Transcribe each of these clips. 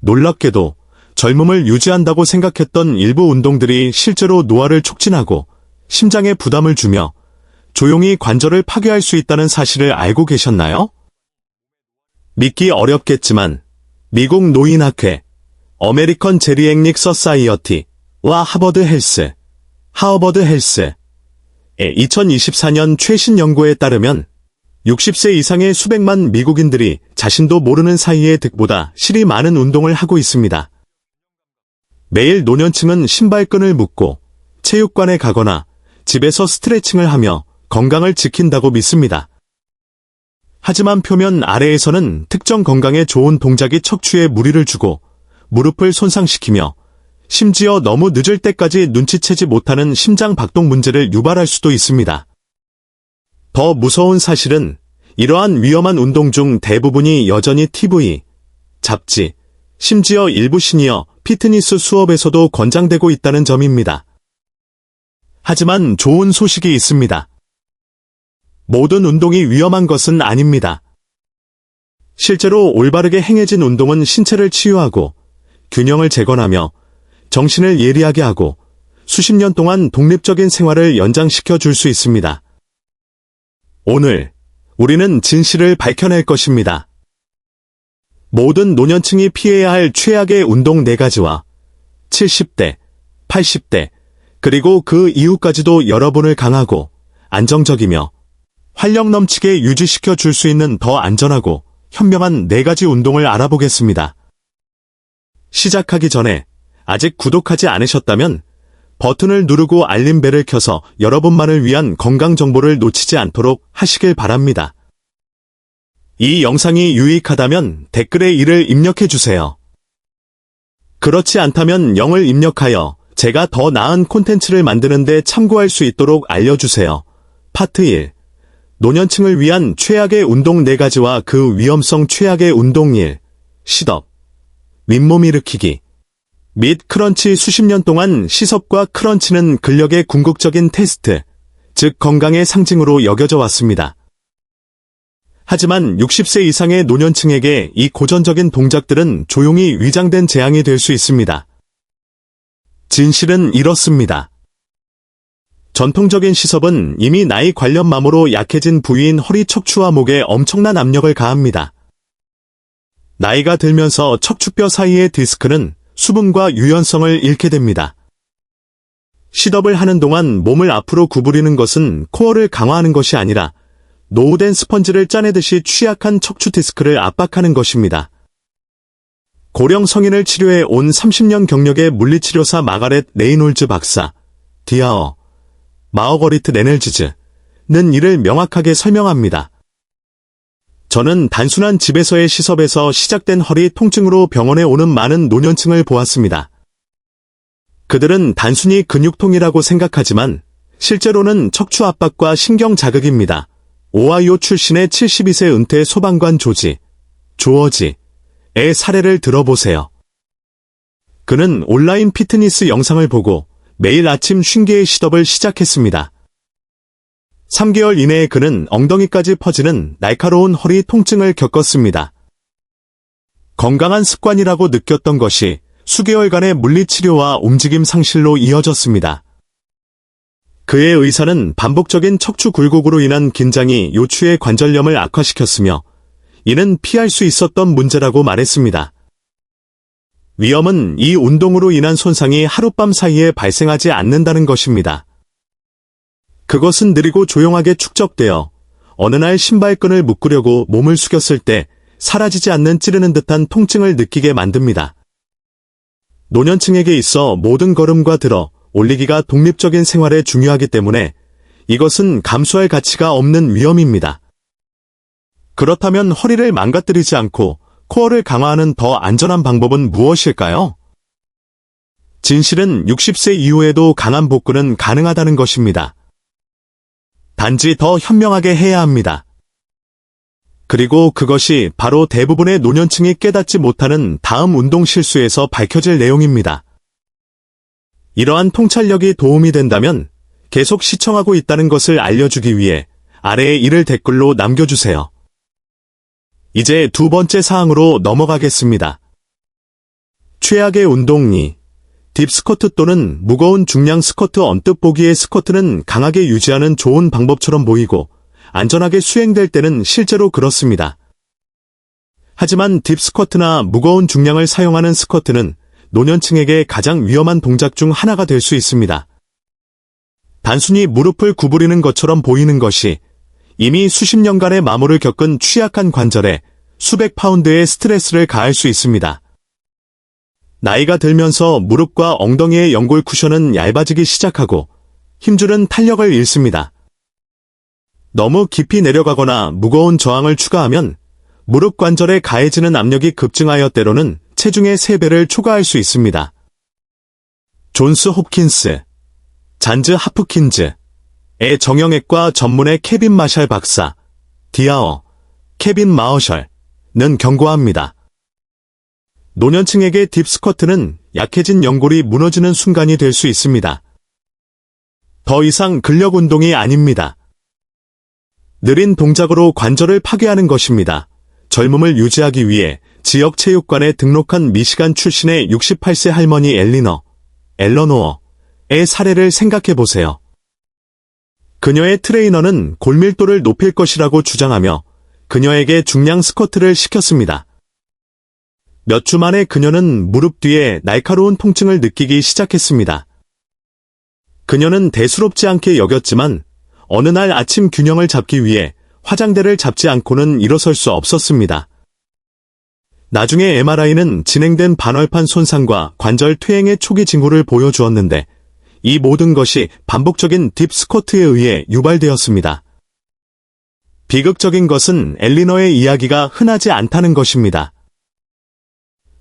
놀랍게도 젊음을 유지한다고 생각했던 일부 운동들이 실제로 노화를 촉진하고 심장에 부담을 주며 조용히 관절을 파괴할 수 있다는 사실을 알고 계셨나요? 믿기 어렵겠지만 미국 노인학회, 어메리컨 제리액닉 서사이어티와 하버드 헬스의 2024년 최신 연구에 따르면 60세 이상의 수백만 미국인들이 자신도 모르는 사이에 득보다 실이 많은 운동을 하고 있습니다. 매일 노년층은 신발끈을 묶고 체육관에 가거나 집에서 스트레칭을 하며 건강을 지킨다고 믿습니다. 하지만 표면 아래에서는 특정 건강에 좋은 동작이 척추에 무리를 주고 무릎을 손상시키며 심지어 너무 늦을 때까지 눈치채지 못하는 심장 박동 문제를 유발할 수도 있습니다. 더 무서운 사실은 이러한 위험한 운동 중 대부분이 여전히 TV, 잡지, 심지어 일부 시니어 피트니스 수업에서도 권장되고 있다는 점입니다. 하지만 좋은 소식이 있습니다. 모든 운동이 위험한 것은 아닙니다. 실제로 올바르게 행해진 운동은 신체를 치유하고 균형을 재건하며 정신을 예리하게 하고 수십 년 동안 독립적인 생활을 연장시켜 줄 수 있습니다. 오늘 우리는 진실을 밝혀낼 것입니다. 모든 노년층이 피해야 할 최악의 운동 4가지와 70대, 80대, 그리고 그 이후까지도 여러분을 강하고 안정적이며 활력 넘치게 유지시켜 줄 수 있는 더 안전하고 현명한 4가지 운동을 알아보겠습니다. 시작하기 전에 아직 구독하지 않으셨다면 버튼을 누르고 알림벨을 켜서 여러분만을 위한 건강 정보를 놓치지 않도록 하시길 바랍니다. 이 영상이 유익하다면 댓글에 1을 입력해주세요. 그렇지 않다면 0을 입력하여 제가 더 나은 콘텐츠를 만드는 데 참고할 수 있도록 알려주세요. 파트 1. 노년층을 위한 최악의 운동 4가지와 그 위험성 최악의 운동 1. 싯업, 윗몸 일으키기 및 크런치. 수십 년 동안 시섭과 크런치는 근력의 궁극적인 테스트, 즉 건강의 상징으로 여겨져 왔습니다. 하지만 60세 이상의 노년층에게 이 고전적인 동작들은 조용히 위장된 재앙이 될 수 있습니다. 진실은 이렇습니다. 전통적인 시섭은 이미 나이 관련 마모로 약해진 부위인 허리, 척추와 목에 엄청난 압력을 가합니다. 나이가 들면서 척추뼈 사이의 디스크는 수분과 유연성을 잃게 됩니다. 싯업을 하는 동안 몸을 앞으로 구부리는 것은 코어를 강화하는 것이 아니라 노후된 스펀지를 짜내듯이 취약한 척추 디스크를 압박하는 것입니다. 고령 성인을 치료해 온 30년 경력의 물리치료사 마가렛 레이놀즈 박사, 디아어, 마어거리트 레넬즈는 이를 명확하게 설명합니다. 저는 단순한 집에서의 시섭에서 시작된 허리 통증으로 병원에 오는 많은 노년층을 보았습니다. 그들은 단순히 근육통이라고 생각하지만 실제로는 척추 압박과 신경 자극입니다. 오하이오 출신의 72세 은퇴 소방관 조어지의 사례를 들어보세요. 그는 온라인 피트니스 영상을 보고 매일 아침 50개의 싯업을 시작했습니다. 3개월 이내에 그는 엉덩이까지 퍼지는 날카로운 허리 통증을 겪었습니다. 건강한 습관이라고 느꼈던 것이 수개월간의 물리치료와 움직임 상실로 이어졌습니다. 그의 의사는 반복적인 척추 굴곡으로 인한 긴장이 요추의 관절염을 악화시켰으며 이는 피할 수 있었던 문제라고 말했습니다. 위험은 이 운동으로 인한 손상이 하룻밤 사이에 발생하지 않는다는 것입니다. 그것은 느리고 조용하게 축적되어 어느 날 신발끈을 묶으려고 몸을 숙였을 때 사라지지 않는 찌르는 듯한 통증을 느끼게 만듭니다. 노년층에게 있어 모든 걸음과 들어 올리기가 독립적인 생활에 중요하기 때문에 이것은 감수할 가치가 없는 위험입니다. 그렇다면 허리를 망가뜨리지 않고 코어를 강화하는 더 안전한 방법은 무엇일까요? 진실은 60세 이후에도 강한 복근은 가능하다는 것입니다. 단지 더 현명하게 해야 합니다. 그리고 그것이 바로 대부분의 노년층이 깨닫지 못하는 다음 운동 실수에서 밝혀질 내용입니다. 이러한 통찰력이 도움이 된다면 계속 시청하고 있다는 것을 알려주기 위해 아래에 이를 댓글로 남겨주세요. 이제 두 번째 사항으로 넘어가겠습니다. 최악의 운동 2. 딥스쿼트 또는 무거운 중량 스쿼트. 언뜻 보기에 스쿼트는 강하게 유지하는 좋은 방법처럼 보이고 안전하게 수행될 때는 실제로 그렇습니다. 하지만 딥스쿼트나 무거운 중량을 사용하는 스쿼트는 노년층에게 가장 위험한 동작 중 하나가 될 수 있습니다. 단순히 무릎을 구부리는 것처럼 보이는 것이 이미 수십 년간의 마모를 겪은 취약한 관절에 수백 파운드의 스트레스를 가할 수 있습니다. 나이가 들면서 무릎과 엉덩이의 연골 쿠션은 얇아지기 시작하고 힘줄은 탄력을 잃습니다. 너무 깊이 내려가거나 무거운 저항을 추가하면 무릎 관절에 가해지는 압력이 급증하여 때로는 체중의 3배를 초과할 수 있습니다. 존스 홉킨스, 잔즈 하프킨즈의 정형외과 전문의 케빈 마샬 박사, 디아어, 케빈 마어셜은 경고합니다. 노년층에게 딥스쿼트는 약해진 연골이 무너지는 순간이 될 수 있습니다. 더 이상 근력 운동이 아닙니다. 느린 동작으로 관절을 파괴하는 것입니다. 젊음을 유지하기 위해 지역 체육관에 등록한 미시간 출신의 68세 할머니 엘러노어의 사례를 생각해 보세요. 그녀의 트레이너는 골밀도를 높일 것이라고 주장하며 그녀에게 중량 스쿼트를 시켰습니다. 몇 주 만에 그녀는 무릎 뒤에 날카로운 통증을 느끼기 시작했습니다. 그녀는 대수롭지 않게 여겼지만 어느 날 아침 균형을 잡기 위해 화장대를 잡지 않고는 일어설 수 없었습니다. 나중에 MRI는 진행된 반월판 손상과 관절 퇴행의 초기 징후를 보여주었는데 이 모든 것이 반복적인 딥스쿼트에 의해 유발되었습니다. 비극적인 것은 엘리너의 이야기가 흔하지 않다는 것입니다.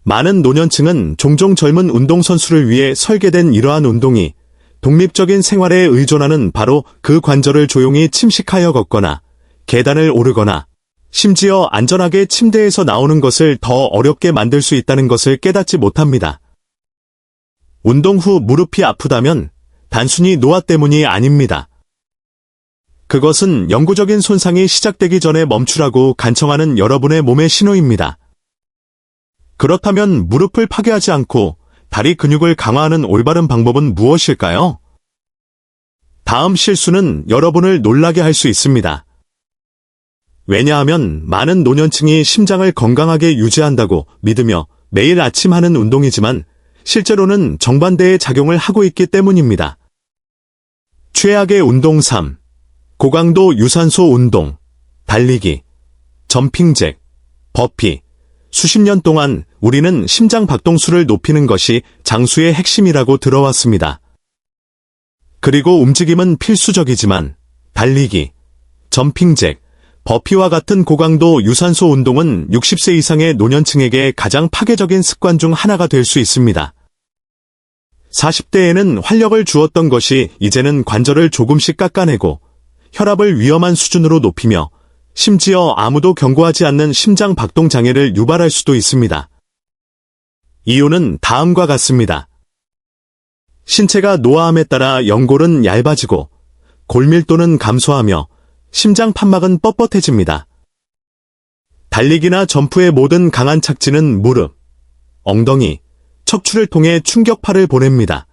많은 노년층은 종종 젊은 운동선수를 위해 설계된 이러한 운동이 독립적인 생활에 의존하는 바로 그 관절을 조용히 침식하여 걷거나 계단을 오르거나 심지어 안전하게 침대에서 나오는 것을 더 어렵게 만들 수 있다는 것을 깨닫지 못합니다. 운동 후 무릎이 아프다면 단순히 노화 때문이 아닙니다. 그것은 영구적인 손상이 시작되기 전에 멈추라고 간청하는 여러분의 몸의 신호입니다. 그렇다면 무릎을 파괴하지 않고 다리 근육을 강화하는 올바른 방법은 무엇일까요? 다음 실수는 여러분을 놀라게 할 수 있습니다. 왜냐하면 많은 노년층이 심장을 건강하게 유지한다고 믿으며 매일 아침 하는 운동이지만 실제로는 정반대의 작용을 하고 있기 때문입니다. 최악의 운동 3. 고강도 유산소 운동, 달리기, 점핑잭, 버피. 수십 년 동안 우리는 심장 박동수를 높이는 것이 장수의 핵심이라고 들어왔습니다. 그리고 움직임은 필수적이지만 달리기, 점핑잭, 버피와 같은 고강도 유산소 운동은 60세 이상의 노년층에게 가장 파괴적인 습관 중 하나가 될 수 있습니다. 40대에는 활력을 주었던 것이 이제는 관절을 조금씩 깎아내고 혈압을 위험한 수준으로 높이며 심지어 아무도 경고하지 않는 심장 박동 장애를 유발할 수도 있습니다. 이유는 다음과 같습니다. 신체가 노화함에 따라 연골은 얇아지고 골밀도는 감소하며 심장 판막은 뻣뻣해집니다. 달리기나 점프의 모든 강한 착지는 무릎, 엉덩이, 척추를 통해 충격파를 보냅니다.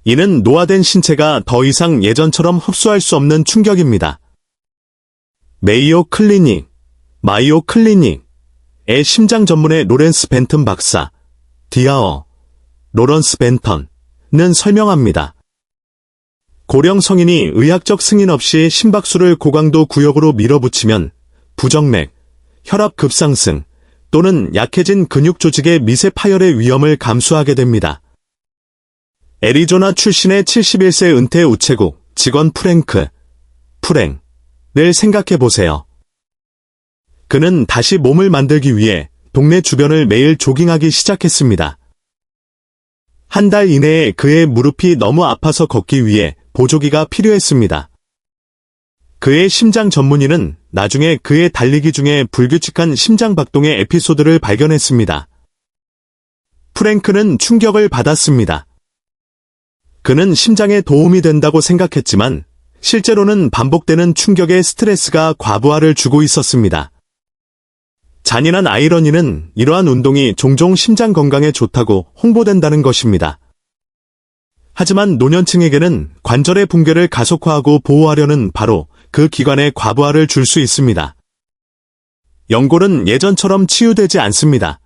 이는 노화된 신체가 더 이상 예전처럼 흡수할 수 없는 충격입니다. 마이오 클리닉의 심장 전문의 로렌스 벤턴 박사, 디아어, 로런스 벤턴은 설명합니다. 고령 성인이 의학적 승인 없이 심박수를 고강도 구역으로 밀어붙이면 부정맥, 혈압 급상승 또는 약해진 근육 조직의 미세 파열의 위험을 감수하게 됩니다. 애리조나 출신의 71세 은퇴 우체국 직원 프랭을 생각해 보세요. 그는 다시 몸을 만들기 위해 동네 주변을 매일 조깅하기 시작했습니다. 한 달 이내에 그의 무릎이 너무 아파서 걷기 위해 보조기가 필요했습니다. 그의 심장 전문의는 나중에 그의 달리기 중에 불규칙한 심장 박동의 에피소드를 발견했습니다. 프랭크는 충격을 받았습니다. 그는 심장에 도움이 된다고 생각했지만 실제로는 반복되는 충격의 스트레스가 과부하를 주고 있었습니다. 잔인한 아이러니는 이러한 운동이 종종 심장 건강에 좋다고 홍보된다는 것입니다. 하지만 노년층에게는 관절의 붕괴를 가속화하고 보호하려는 바로 그 기관에 과부하를 줄 수 있습니다. 연골은 예전처럼 치유되지 않습니다.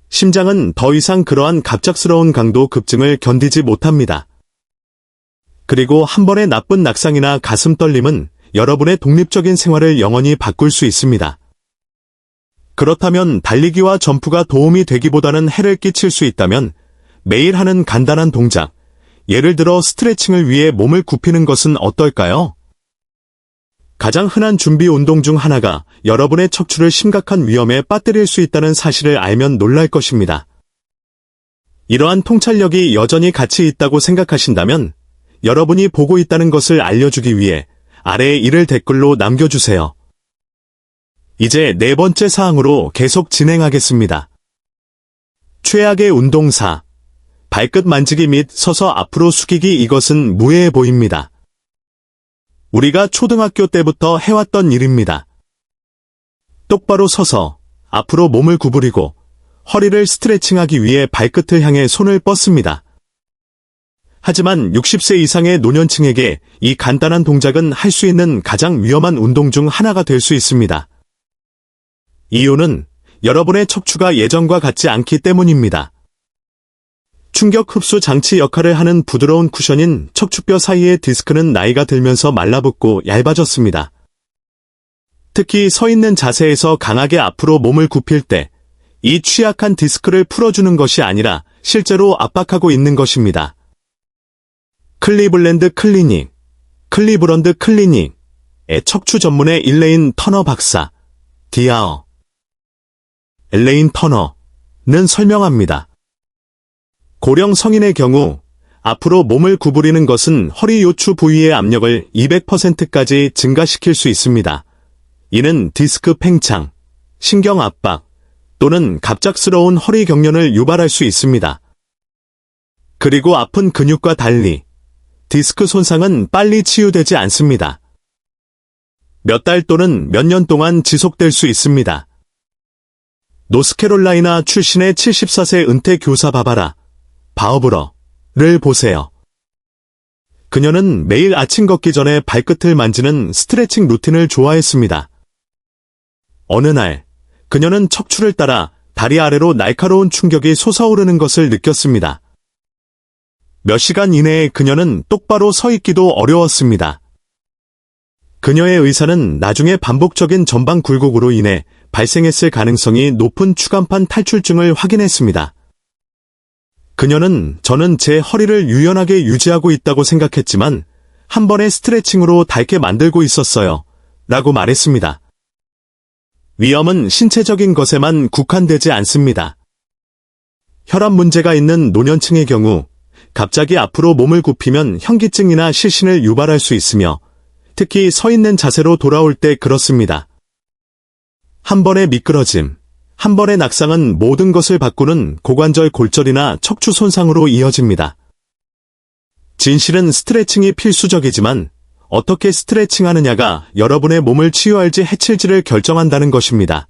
심장은 더 이상 그러한 갑작스러운 강도 급증을 견디지 못합니다. 그리고 한 번의 나쁜 낙상이나 가슴 떨림은 여러분의 독립적인 생활을 영원히 바꿀 수 있습니다. 그렇다면 달리기와 점프가 도움이 되기보다는 해를 끼칠 수 있다면 매일 하는 간단한 동작, 예를 들어 스트레칭을 위해 몸을 굽히는 것은 어떨까요? 가장 흔한 준비 운동 중 하나가 여러분의 척추를 심각한 위험에 빠뜨릴 수 있다는 사실을 알면 놀랄 것입니다. 이러한 통찰력이 여전히 가치 있다고 생각하신다면 여러분이 보고 있다는 것을 알려주기 위해 아래에 이를 댓글로 남겨주세요. 이제 네 번째 사항으로 계속 진행하겠습니다. 최악의 운동 4. 발끝 만지기 및 서서 앞으로 숙이기. 이것은 무해해 보입니다. 우리가 초등학교 때부터 해왔던 일입니다. 똑바로 서서 앞으로 몸을 구부리고 허리를 스트레칭하기 위해 발끝을 향해 손을 뻗습니다. 하지만 60세 이상의 노년층에게 이 간단한 동작은 할 수 있는 가장 위험한 운동 중 하나가 될 수 있습니다. 이유는 여러분의 척추가 예전과 같지 않기 때문입니다. 충격 흡수 장치 역할을 하는 부드러운 쿠션인 척추뼈 사이의 디스크는 나이가 들면서 말라붙고 얇아졌습니다. 특히 서 있는 자세에서 강하게 앞으로 몸을 굽힐 때 이 취약한 디스크를 풀어주는 것이 아니라 실제로 압박하고 있는 것입니다. 클리블랜드 클리닉의 척추 전문의 일레인 터너 박사, 디아어 엘레인 터너는 설명합니다. 고령 성인의 경우 앞으로 몸을 구부리는 것은 허리 요추 부위의 압력을 200%까지 증가시킬 수 있습니다. 이는 디스크 팽창, 신경 압박 또는 갑작스러운 허리 경련을 유발할 수 있습니다. 그리고 아픈 근육과 달리 디스크 손상은 빨리 치유되지 않습니다. 몇 달 또는 몇 년 동안 지속될 수 있습니다. 노스캐롤라이나 출신의 74세 은퇴 교사 바우브러를 보세요. 그녀는 매일 아침 걷기 전에 발끝을 만지는 스트레칭 루틴을 좋아했습니다. 어느 날, 그녀는 척추를 따라 다리 아래로 날카로운 충격이 솟아오르는 것을 느꼈습니다. 몇 시간 이내에 그녀는 똑바로 서 있기도 어려웠습니다. 그녀의 의사는 나중에 반복적인 전방 굴곡으로 인해 발생했을 가능성이 높은 추간판 탈출증을 확인했습니다. 그녀는 저는 제 허리를 유연하게 유지하고 있다고 생각했지만 한 번의 스트레칭으로 닳게 만들고 있었어요. 라고 말했습니다. 위험은 신체적인 것에만 국한되지 않습니다. 혈압 문제가 있는 노년층의 경우 갑자기 앞으로 몸을 굽히면 현기증이나 실신을 유발할 수 있으며 특히 서 있는 자세로 돌아올 때 그렇습니다. 한 번의 미끄러짐, 한 번의 낙상은 모든 것을 바꾸는 고관절 골절이나 척추 손상으로 이어집니다. 진실은 스트레칭이 필수적이지만 어떻게 스트레칭하느냐가 여러분의 몸을 치유할지 해칠지를 결정한다는 것입니다.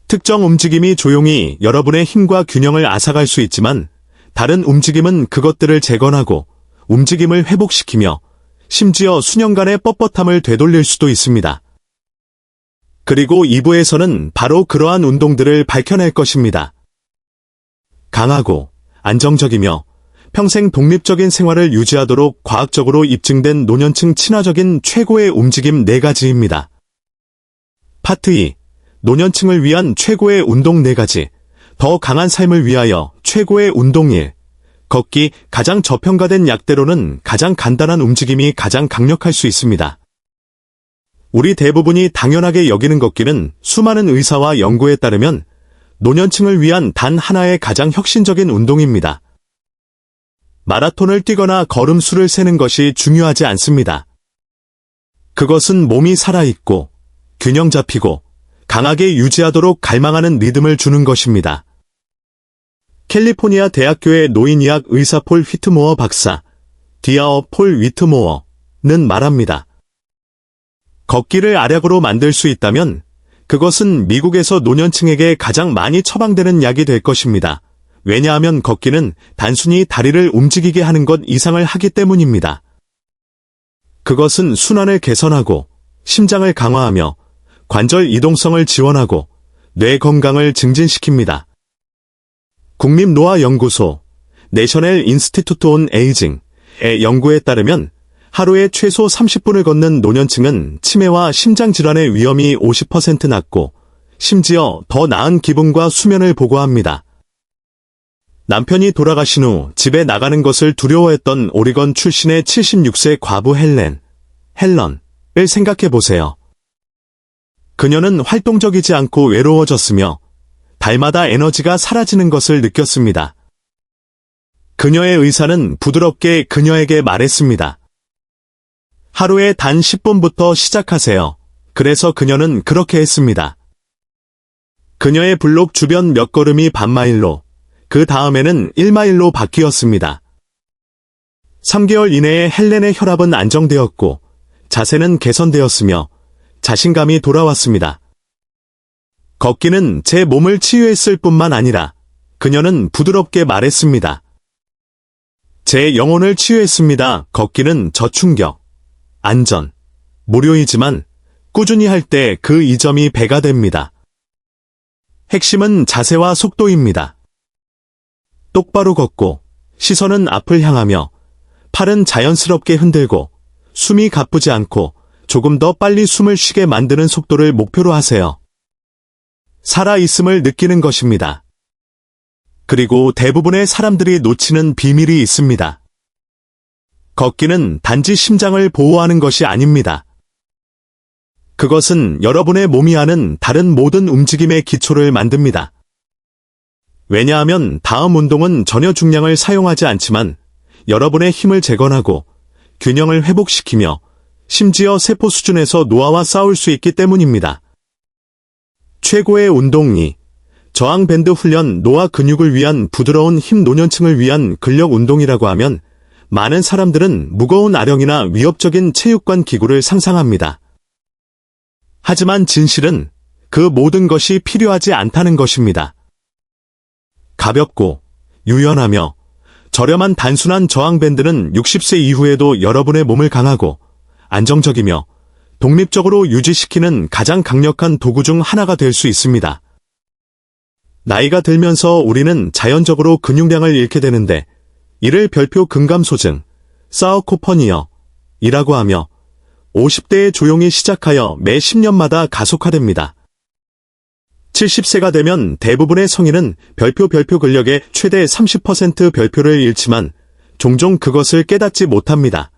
특정 움직임이 조용히 여러분의 힘과 균형을 앗아갈 수 있지만 다른 움직임은 그것들을 재건하고 움직임을 회복시키며 심지어 수년간의 뻣뻣함을 되돌릴 수도 있습니다. 그리고 2부에서는 바로 그러한 운동들을 밝혀낼 것입니다. 강하고 안정적이며 평생 독립적인 생활을 유지하도록 과학적으로 입증된 노년층 친화적인 최고의 움직임 4가지입니다. 파트 2. 노년층을 위한 최고의 운동 4가지. 더 강한 삶을 위하여 최고의 운동 1. 걷기. 가장 저평가된 약대로는 가장 간단한 움직임이 가장 강력할 수 있습니다. 우리 대부분이 당연하게 여기는 걷기는 수많은 의사와 연구에 따르면 노년층을 위한 단 하나의 가장 혁신적인 운동입니다. 마라톤을 뛰거나 걸음수를 세는 것이 중요하지 않습니다. 그것은 몸이 살아있고 균형 잡히고 강하게 유지하도록 갈망하는 리듬을 주는 것입니다. 캘리포니아 대학교의 노인의학 의사 폴 휘트모어 박사, 디아어 폴 위트모어는 말합니다. 걷기를 알약으로 만들 수 있다면 그것은 미국에서 노년층에게 가장 많이 처방되는 약이 될 것입니다. 왜냐하면 걷기는 단순히 다리를 움직이게 하는 것 이상을 하기 때문입니다. 그것은 순환을 개선하고 심장을 강화하며 관절 이동성을 지원하고 뇌 건강을 증진시킵니다. 국립노화연구소 내셔널 인스티튜트 온 에이징의 연구에 따르면 하루에 최소 30분을 걷는 노년층은 치매와 심장질환의 위험이 50% 낮고 심지어 더 나은 기분과 수면을 보고합니다. 남편이 돌아가신 후 집에 나가는 것을 두려워했던 오리건 출신의 76세 과부 헬런을 생각해 보세요. 그녀는 활동적이지 않고 외로워졌으며 달마다 에너지가 사라지는 것을 느꼈습니다. 그녀의 의사는 부드럽게 그녀에게 말했습니다. 하루에 단 10분부터 시작하세요. 그래서 그녀는 그렇게 했습니다. 그녀의 블록 주변 몇 걸음이 반마일로, 그 다음에는 1마일로 바뀌었습니다. 3개월 이내에 헬렌의 혈압은 안정되었고 자세는 개선되었으며 자신감이 돌아왔습니다. 걷기는 제 몸을 치유했을 뿐만 아니라 그녀는 부드럽게 말했습니다. 제 영혼을 치유했습니다. 걷기는 저충격, 안전, 무료이지만 꾸준히 할 때 그 이점이 배가 됩니다. 핵심은 자세와 속도입니다. 똑바로 걷고 시선은 앞을 향하며 팔은 자연스럽게 흔들고 숨이 가쁘지 않고 조금 더 빨리 숨을 쉬게 만드는 속도를 목표로 하세요. 살아있음을 느끼는 것입니다. 그리고 대부분의 사람들이 놓치는 비밀이 있습니다. 걷기는 단지 심장을 보호하는 것이 아닙니다. 그것은 여러분의 몸이 하는 다른 모든 움직임의 기초를 만듭니다. 왜냐하면 다음 운동은 전혀 중량을 사용하지 않지만 여러분의 힘을 재건하고 균형을 회복시키며 심지어 세포 수준에서 노화와 싸울 수 있기 때문입니다. 최고의 운동 2. 저항밴드 훈련. 노화 근육을 위한 부드러운 힘. 노년층을 위한 근력 운동이라고 하면 많은 사람들은 무거운 아령이나 위협적인 체육관 기구를 상상합니다. 하지만 진실은 그 모든 것이 필요하지 않다는 것입니다. 가볍고 유연하며 저렴한 단순한 저항밴드는 60세 이후에도 여러분의 몸을 강하고 안정적이며 독립적으로 유지시키는 가장 강력한 도구 중 하나가 될 수 있습니다. 나이가 들면서 우리는 자연적으로 근육량을 잃게 되는데 이를 별표 근감소증, 사어코퍼니어이라고 하며 50대에 조용히 시작하여 매 10년마다 가속화됩니다. 70세가 되면 대부분의 성인은 별표 근력의 최대 30% 별표를 잃지만 종종 그것을 깨닫지 못합니다.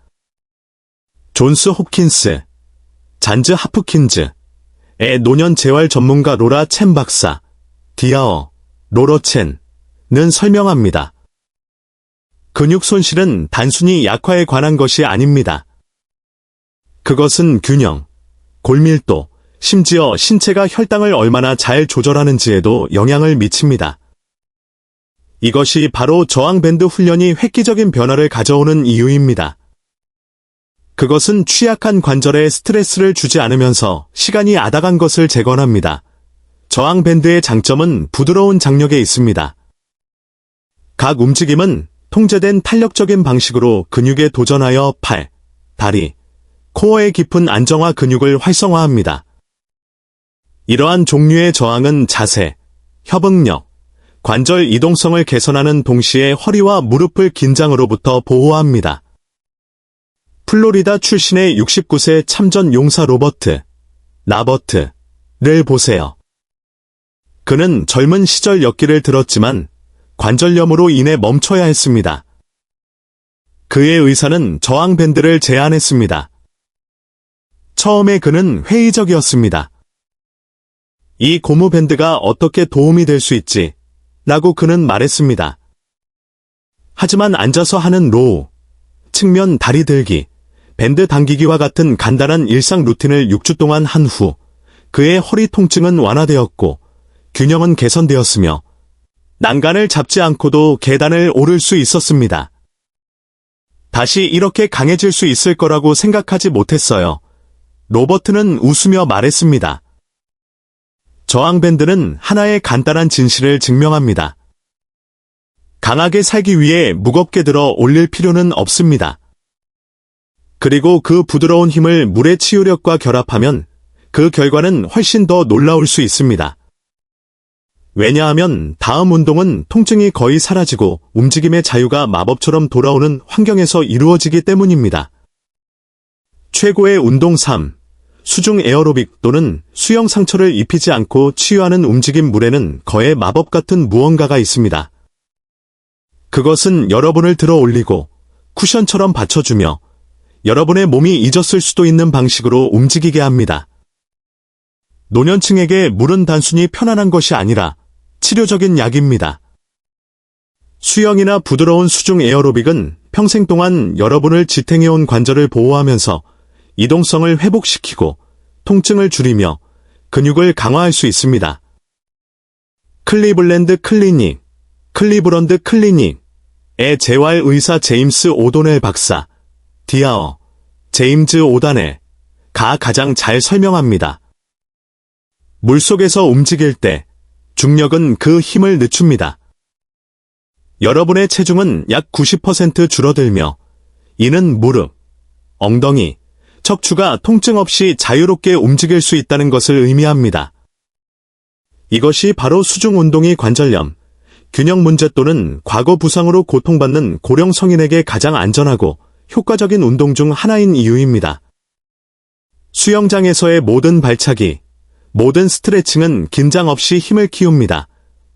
존스 홉킨스, 잔즈 하프킨즈의 노년 재활 전문가 로라 첸 박사, 디아어, 로러 첸은 설명합니다. 근육 손실은 단순히 약화에 관한 것이 아닙니다. 그것은 균형, 골밀도, 심지어 신체가 혈당을 얼마나 잘 조절하는지에도 영향을 미칩니다. 이것이 바로 저항밴드 훈련이 획기적인 변화를 가져오는 이유입니다. 그것은 취약한 관절에 스트레스를 주지 않으면서 시간이 아다간 것을 재건합니다. 저항밴드의 장점은 부드러운 장력에 있습니다. 각 움직임은 통제된 탄력적인 방식으로 근육에 도전하여 팔, 다리, 코어의 깊은 안정화 근육을 활성화합니다. 이러한 종류의 저항은 자세, 협응력, 관절 이동성을 개선하는 동시에 허리와 무릎을 긴장으로부터 보호합니다. 플로리다 출신의 69세 참전 용사 로버트, 나버트를 보세요. 그는 젊은 시절 역기를 들었지만 관절염으로 인해 멈춰야 했습니다. 그의 의사는 저항밴드를 제안했습니다. 처음에 그는 회의적이었습니다. 이 고무밴드가 어떻게 도움이 될 수 있지? 라고 그는 말했습니다. 하지만 앉아서 하는 로우, 측면 다리 들기, 밴드 당기기와 같은 간단한 일상 루틴을 6주 동안 한 후 그의 허리 통증은 완화되었고 균형은 개선되었으며 난간을 잡지 않고도 계단을 오를 수 있었습니다. 다시 이렇게 강해질 수 있을 거라고 생각하지 못했어요. 로버트는 웃으며 말했습니다. 저항밴드는 하나의 간단한 진실을 증명합니다. 강하게 살기 위해 무겁게 들어 올릴 필요는 없습니다. 그리고 그 부드러운 힘을 물의 치유력과 결합하면 그 결과는 훨씬 더 놀라울 수 있습니다. 왜냐하면 다음 운동은 통증이 거의 사라지고 움직임의 자유가 마법처럼 돌아오는 환경에서 이루어지기 때문입니다. 최고의 운동 3. 수중 에어로빅 또는 수영 상처를 입히지 않고 치유하는 움직임 물에는 거의 마법 같은 무언가가 있습니다. 그것은 여러분을 들어 올리고 쿠션처럼 받쳐주며 여러분의 몸이 잊었을 수도 있는 방식으로 움직이게 합니다. 노년층에게 물은 단순히 편안한 것이 아니라 치료적인 약입니다. 수영이나 부드러운 수중 에어로빅은 평생 동안 여러분을 지탱해온 관절을 보호하면서 이동성을 회복시키고 통증을 줄이며 근육을 강화할 수 있습니다. 클리블랜드 클리닉의 재활 의사 제임스 오도넬 박사, 디아어, 제임즈 오다넬가 가장 잘 설명합니다. 물속에서 움직일 때 중력은 그 힘을 늦춥니다. 여러분의 체중은 약 90% 줄어들며 이는 무릎, 엉덩이, 척추가 통증 없이 자유롭게 움직일 수 있다는 것을 의미합니다. 이것이 바로 수중 운동이 관절염, 균형 문제 또는 과거 부상으로 고통받는 고령 성인에게 가장 안전하고 효과적인 운동 중 하나인 이유입니다. 수영장에서의 모든 발차기, 모든 스트레칭은 긴장 없이 힘을 키웁니다.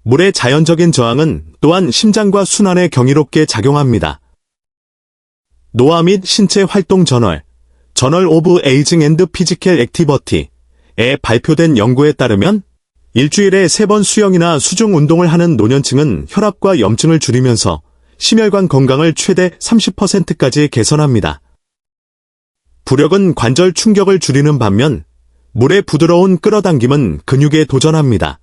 물의 자연적인 저항은 또한 심장과 순환에 경이롭게 작용합니다. 노화 및 신체 활동 저널 오브 에이징 앤드 피지컬 액티버티에 발표된 연구에 따르면 일주일에 3번 수영이나 수중 운동을 하는 노년층은 혈압과 염증을 줄이면서 심혈관 건강을 최대 30%까지 개선합니다. 부력은 관절 충격을 줄이는 반면 물의 부드러운 끌어당김은 근육에 도전합니다.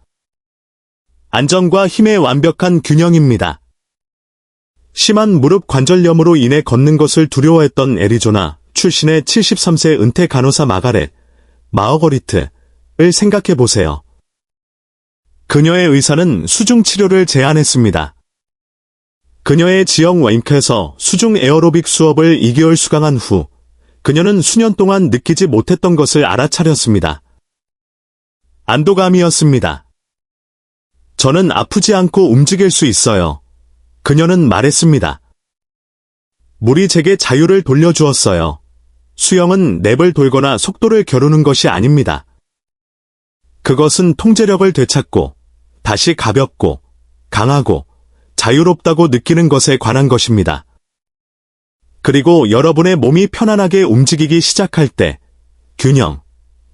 안정과 힘의 완벽한 균형입니다. 심한 무릎 관절염으로 인해 걷는 것을 두려워했던 애리조나 출신의 73세 은퇴 간호사 마가렛 마어거리트를 생각해 보세요. 그녀의 의사는 수중 치료를 제안했습니다. 그녀의 지역 웨잉크에서 수중 에어로빅 수업을 2개월 수강한 후 그녀는 수년 동안 느끼지 못했던 것을 알아차렸습니다. 안도감이었습니다. 저는 아프지 않고 움직일 수 있어요. 그녀는 말했습니다. 물이 제게 자유를 돌려주었어요. 수영은 랩을 돌거나 속도를 겨루는 것이 아닙니다. 그것은 통제력을 되찾고 다시 가볍고 강하고 자유롭다고 느끼는 것에 관한 것입니다. 그리고 여러분의 몸이 편안하게 움직이기 시작할 때 균형,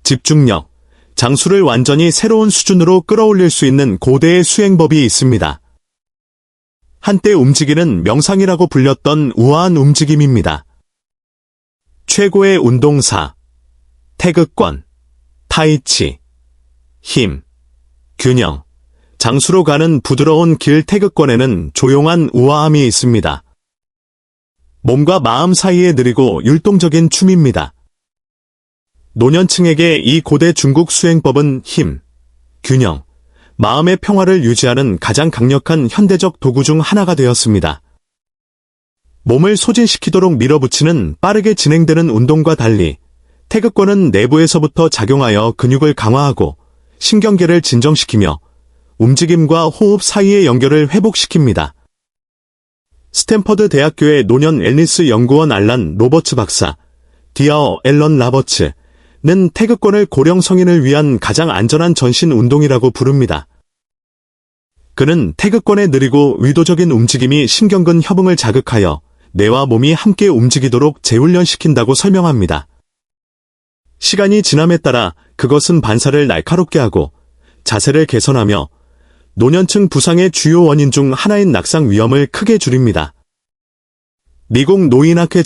집중력, 장수를 완전히 새로운 수준으로 끌어올릴 수 있는 고대의 수행법이 있습니다. 한때 움직이는 명상이라고 불렸던 우아한 움직임입니다. 최고의 운동 4. 태극권, 타이치, 힘, 균형, 장수로 가는 부드러운 길. 태극권에는 조용한 우아함이 있습니다. 몸과 마음 사이에 느리고 율동적인 춤입니다. 노년층에게 이 고대 중국 수행법은 힘, 균형, 마음의 평화를 유지하는 가장 강력한 현대적 도구 중 하나가 되었습니다. 몸을 소진시키도록 밀어붙이는 빠르게 진행되는 운동과 달리 태극권은 내부에서부터 작용하여 근육을 강화하고 신경계를 진정시키며 움직임과 호흡 사이의 연결을 회복시킵니다. 스탠퍼드 대학교의 노년 앨리스 연구원 알란 로버츠 박사, 디아어 앨런 라버츠는 태극권을 고령 성인을 위한 가장 안전한 전신 운동이라고 부릅니다. 그는 태극권의 느리고 의도적인 움직임이 심경근 협응을 자극하여 뇌와 몸이 함께 움직이도록 재훈련시킨다고 설명합니다. 시간이 지남에 따라 그것은 반사를 날카롭게 하고 자세를 개선하며 노년층 부상의 주요 원인 중 하나인 낙상 위험을 크게 줄입니다. 미국 노인학회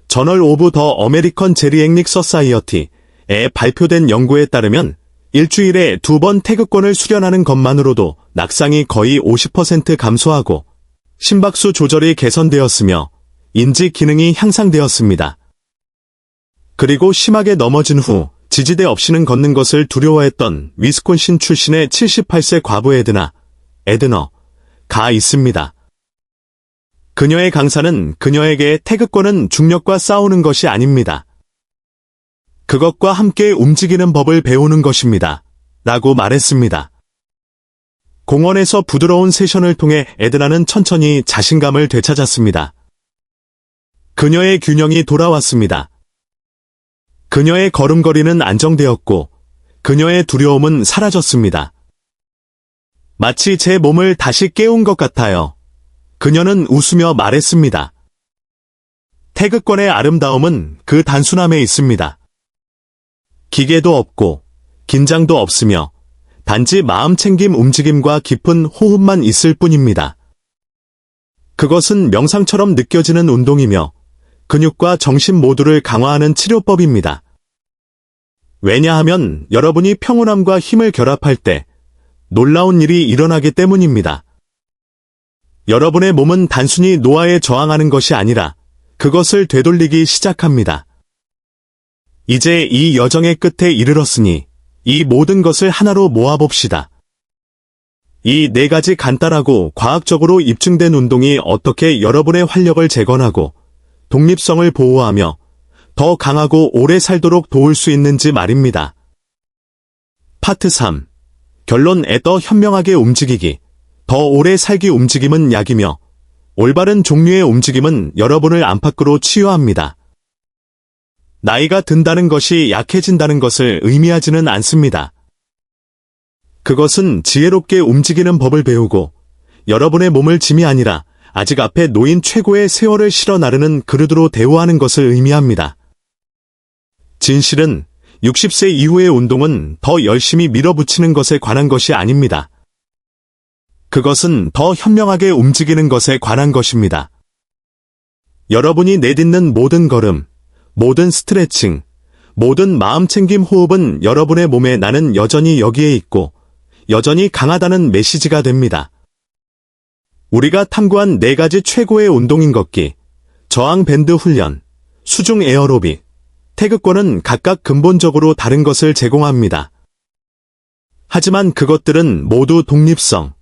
저널 오브 더 어메리컨 제리앵릭 서사이어티에 발표된 연구에 따르면 일주일에 2번 태극권을 수련하는 것만으로도 낙상이 거의 50% 감소하고 심박수 조절이 개선되었으며 인지 기능이 향상되었습니다. 그리고 심하게 넘어진 후 지지대 없이는 걷는 것을 두려워했던 위스콘신 출신의 78세 과부 에드너가 있습니다. 그녀의 강사는 그녀에게 태극권은 중력과 싸우는 것이 아닙니다. 그것과 함께 움직이는 법을 배우는 것입니다. 라고 말했습니다. 공원에서 부드러운 세션을 통해 에드나는 천천히 자신감을 되찾았습니다. 그녀의 균형이 돌아왔습니다. 그녀의 걸음걸이는 안정되었고 그녀의 두려움은 사라졌습니다. 마치 제 몸을 다시 깨운 것 같아요. 그녀는 웃으며 말했습니다. 태극권의 아름다움은 그 단순함에 있습니다. 기계도 없고 긴장도 없으며 단지 마음챙김 움직임과 깊은 호흡만 있을 뿐입니다. 그것은 명상처럼 느껴지는 운동이며 근육과 정신 모두를 강화하는 치료법입니다. 왜냐하면 여러분이 평온함과 힘을 결합할 때 놀라운 일이 일어나기 때문입니다. 여러분의 몸은 단순히 노화에 저항하는 것이 아니라 그것을 되돌리기 시작합니다. 이제 이 여정의 끝에 이르렀으니 이 모든 것을 하나로 모아봅시다. 이 4가지 간단하고 과학적으로 입증된 운동이 어떻게 여러분의 활력을 재건하고 독립성을 보호하며 더 강하고 오래 살도록 도울 수 있는지 말입니다. 파트 3. 결론에 더 현명하게 움직이기. 더 오래 살기 움직임은 약이며 올바른 종류의 움직임은 여러분을 안팎으로 치유합니다. 나이가 든다는 것이 약해진다는 것을 의미하지는 않습니다. 그것은 지혜롭게 움직이는 법을 배우고 여러분의 몸을 짐이 아니라 아직 앞에 놓인 최고의 세월을 실어 나르는 그릇으로 대우하는 것을 의미합니다. 진실은 60세 이후의 운동은 더 열심히 밀어붙이는 것에 관한 것이 아닙니다. 그것은 더 현명하게 움직이는 것에 관한 것입니다. 여러분이 내딛는 모든 걸음, 모든 스트레칭, 모든 마음챙김 호흡은 여러분의 몸에 나는 여전히 여기에 있고 여전히 강하다는 메시지가 됩니다. 우리가 탐구한 4가지 최고의 운동인 걷기, 저항 밴드 훈련, 수중 에어로빅, 태극권은 각각 근본적으로 다른 것을 제공합니다. 하지만 그것들은 모두 독립성,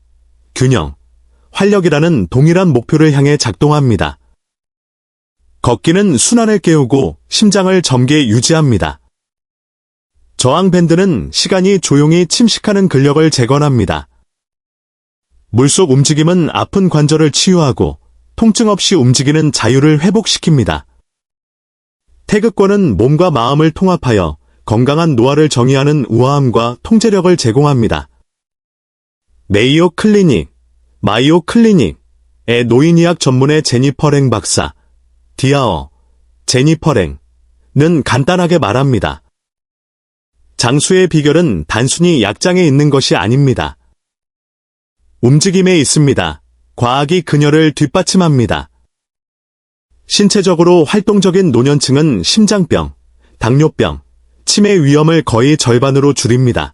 균형, 활력이라는 동일한 목표를 향해 작동합니다. 걷기는 순환을 깨우고 심장을 젊게 유지합니다. 저항 밴드는 시간이 조용히 침식하는 근력을 재건합니다. 물속 움직임은 아픈 관절을 치유하고 통증 없이 움직이는 자유를 회복시킵니다. 태극권은 몸과 마음을 통합하여 건강한 노화를 정의하는 우아함과 통제력을 제공합니다. 메이오 클리닉, 마이오 클리닉의 노인의학 전문의 제니퍼 랭 박사, 디아어, 제니퍼 랭은 간단하게 말합니다. 장수의 비결은 단순히 약장에 있는 것이 아닙니다. 움직임에 있습니다. 과학이 그녀를 뒷받침합니다. 신체적으로 활동적인 노년층은 심장병, 당뇨병, 치매 위험을 거의 절반으로 줄입니다.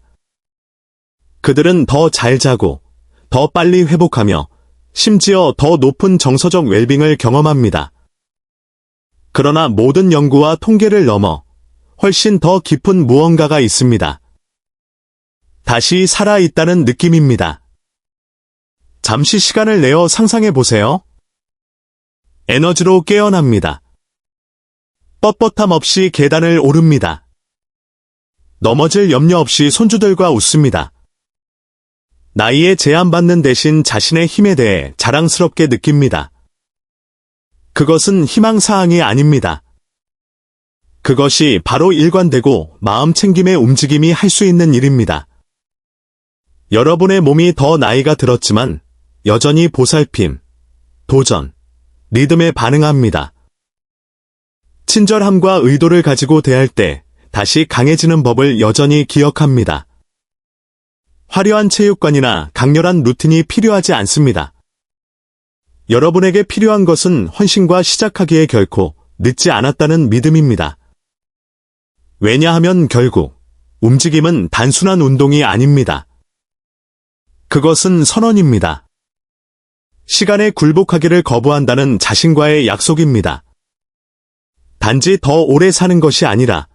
그들은 더 잘 자고, 더 빨리 회복하며, 심지어 더 높은 정서적 웰빙을 경험합니다. 그러나 모든 연구와 통계를 넘어 훨씬 더 깊은 무언가가 있습니다. 다시 살아있다는 느낌입니다. 잠시 시간을 내어 상상해 보세요. 에너지로 깨어납니다. 뻣뻣함 없이 계단을 오릅니다. 넘어질 염려 없이 손주들과 웃습니다. 나이에 제한받는 대신 자신의 힘에 대해 자랑스럽게 느낍니다. 그것은 희망사항이 아닙니다. 그것이 바로 일관되고 마음챙김의 움직임이 할 수 있는 일입니다. 여러분의 몸이 더 나이가 들었지만 여전히 보살핌, 도전, 리듬에 반응합니다. 친절함과 의도를 가지고 대할 때 다시 강해지는 법을 여전히 기억합니다. 화려한 체육관이나 강렬한 루틴이 필요하지 않습니다. 여러분에게 필요한 것은 헌신과 시작하기에 결코 늦지 않았다는 믿음입니다. 왜냐하면 결국 움직임은 단순한 운동이 아닙니다. 그것은 선언입니다. 시간에 굴복하기를 거부한다는 자신과의 약속입니다. 단지 더 오래 사는 것이 아니라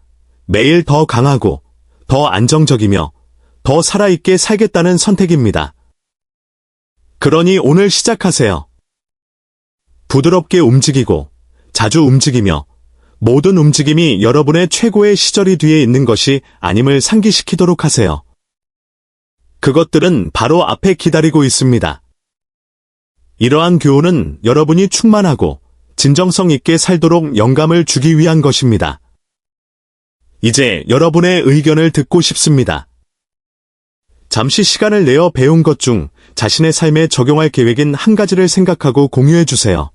매일 더 강하고, 더 안정적이며, 더 살아있게 살겠다는 선택입니다. 그러니 오늘 시작하세요. 부드럽게 움직이고, 자주 움직이며, 모든 움직임이 여러분의 최고의 시절이 뒤에 있는 것이 아님을 상기시키도록 하세요. 그것들은 바로 앞에 기다리고 있습니다. 이러한 교훈은 여러분이 충만하고 진정성 있게 살도록 영감을 주기 위한 것입니다. 이제 여러분의 의견을 듣고 싶습니다. 잠시 시간을 내어 배운 것 중 자신의 삶에 적용할 계획인 한 가지를 생각하고 공유해 주세요.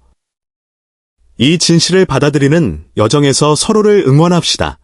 이 진실을 받아들이는 여정에서 서로를 응원합시다.